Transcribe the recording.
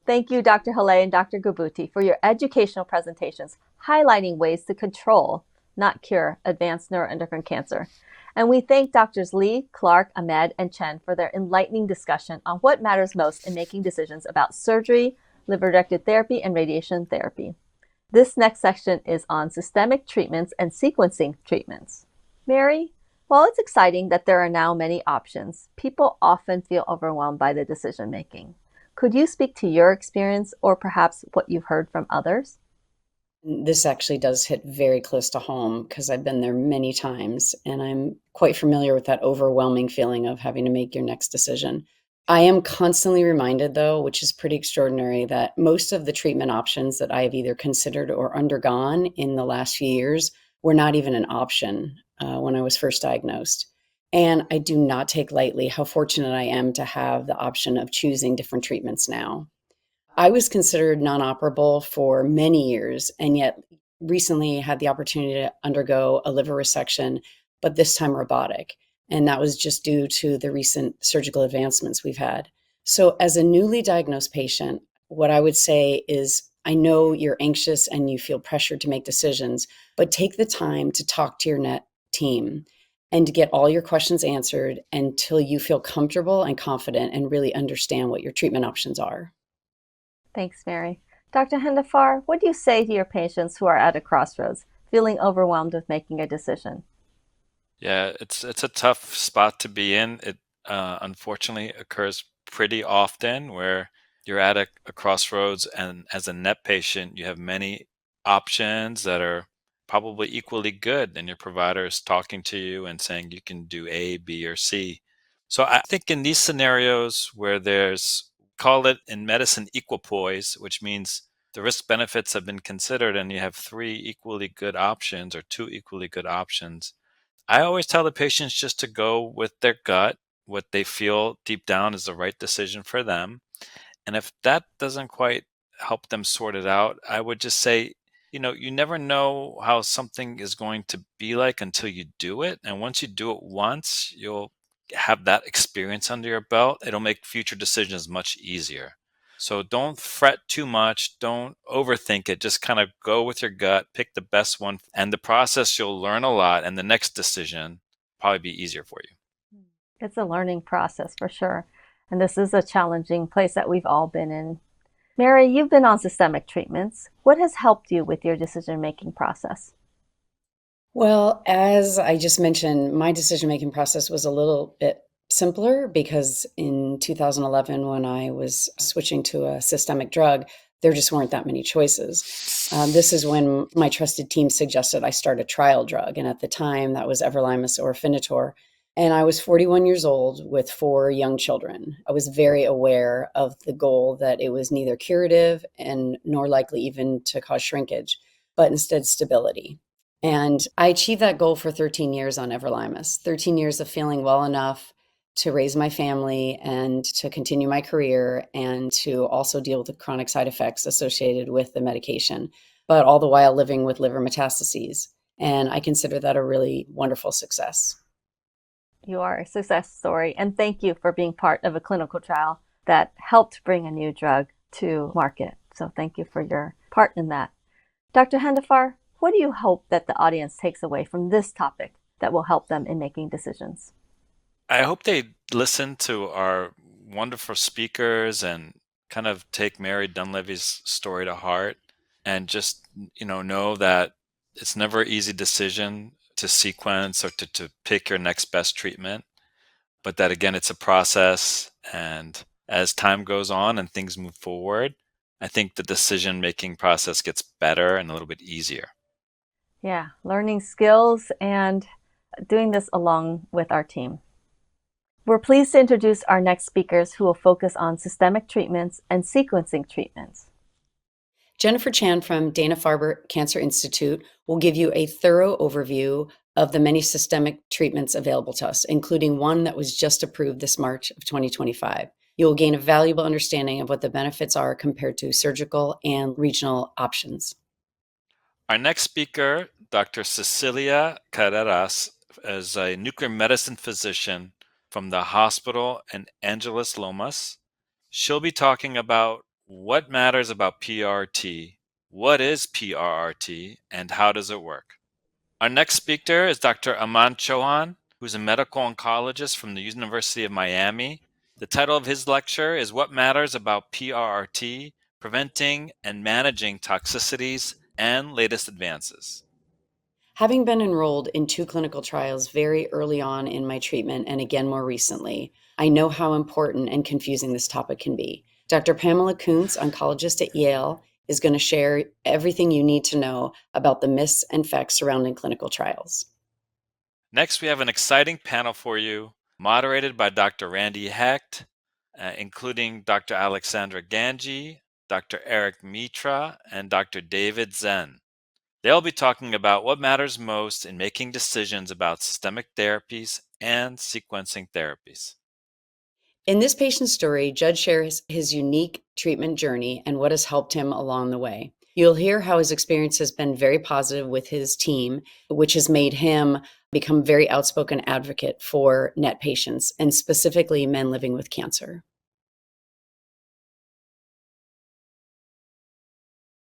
Thank you, Dr. Haley and Dr. Gabuti, for your educational presentations highlighting ways to control, not cure, advanced neuroendocrine cancer. And we thank Doctors Lee, Clark, Ahmed, and Chen for their enlightening discussion on what matters most in making decisions about surgery, liver-directed therapy, and radiation therapy. This next section is on systemic treatments and sequencing treatments. Mary, while it's exciting that there are now many options, people often feel overwhelmed by the decision making. Could you speak to your experience or perhaps what you've heard from others? This actually does hit very close to home because I've been there many times and I'm quite familiar with that overwhelming feeling of having to make your next decision. I am constantly reminded, though, which is pretty extraordinary, that most of the treatment options that I have either considered or undergone in the last few years were not even an option when I was first diagnosed. And I do not take lightly how fortunate I am to have the option of choosing different treatments now. I was considered non-operable for many years, and yet recently had the opportunity to undergo a liver resection, but this time robotic. And that was just due to the recent surgical advancements we've had. So, as a newly diagnosed patient, what I would say is I know you're anxious and you feel pressured to make decisions, but take the time to talk to your net team and to get all your questions answered until you feel comfortable and confident and really understand what your treatment options are. Thanks, Mary. Dr. Hendifar, what do you say to your patients who are at a crossroads, feeling overwhelmed with making a decision? Yeah, it's a tough spot to be in. It unfortunately occurs pretty often where you're at a crossroads, and as a NET patient, you have many options that are probably equally good, and your provider is talking to you and saying you can do A, B, or C. So I think in these scenarios where there's, call it in medicine, equipoise, which means the risk benefits have been considered and you have three equally good options or two equally good options, I always tell the patients just to go with their gut, what they feel deep down is the right decision for them. And if that doesn't quite help them sort it out, I would just say, you never know how something is going to be like until you do it. And once you do it once, you'll have that experience under your belt. It'll make future decisions much easier. So don't fret too much. Don't overthink it. Just kind of go with your gut, pick the best one. And the process, you'll learn a lot. And the next decision probably be easier for you. It's a learning process for sure. And this is a challenging place that we've all been in. Mary, you've been on systemic treatments. What has helped you with your decision making process? Well, as I just mentioned, my decision-making process was a little bit simpler because in 2011, when I was switching to a systemic drug, there just weren't that many choices. This is when my trusted team suggested I start a trial drug. And at the time, that was everolimus or Afinitor. And I was 41 years old with four young children. I was very aware of the goal that it was neither curative and nor likely even to cause shrinkage, but instead stability. And I achieved that goal for 13 years on everolimus, 13 years of feeling well enough to raise my family and to continue my career and to also deal with the chronic side effects associated with the medication, but all the while living with liver metastases. And I consider that a really wonderful success. You are a success story, and thank you for being part of a clinical trial that helped bring a new drug to market. So thank you for your part in that. Dr. Hendifar, what do you hope that the audience takes away from this topic that will help them in making decisions? I hope they listen to our wonderful speakers and kind of take Mary Dunleavy's story to heart and just, know that it's never an easy decision to sequence or to pick your next best treatment, but that again, it's a process. And as time goes on and things move forward, I think the decision making process gets better and a little bit easier. Yeah, learning skills and doing this along with our team. We're pleased to introduce our next speakers who will focus on systemic treatments and sequencing treatments. Jennifer Chan from Dana-Farber Cancer Institute will give you a thorough overview of the many systemic treatments available to us, including one that was just approved this March of 2025. You will gain a valuable understanding of what the benefits are compared to surgical and regional options. Our next speaker, Dr. Cecilia Carreras, is a nuclear medicine physician from the hospital in Angeles Lomas. She'll be talking about what matters about PRRT, what is PRRT, and how does it work? Our next speaker is Dr. Aman Chauhan, who's a medical oncologist from the University of Miami. The title of his lecture is What Matters About PRRT, Preventing and Managing Toxicities and Latest Advances. Having been enrolled in 2 clinical trials very early on in my treatment and again more recently, I know how important and confusing this topic can be. Dr. Pamela Kuntz, oncologist at Yale, is going to share everything you need to know about the myths and facts surrounding clinical trials. Next, we have an exciting panel for you, moderated by Dr. Randy Hecht, including Dr. Alexandra Ganji, Dr. Eric Mitra, and Dr. David Zen. They'll be talking about what matters most in making decisions about systemic therapies and sequencing therapies. In this patient's story, Judd shares his unique treatment journey and what has helped him along the way. You'll hear how his experience has been very positive with his team, which has made him become a very outspoken advocate for NET patients, and specifically men living with cancer.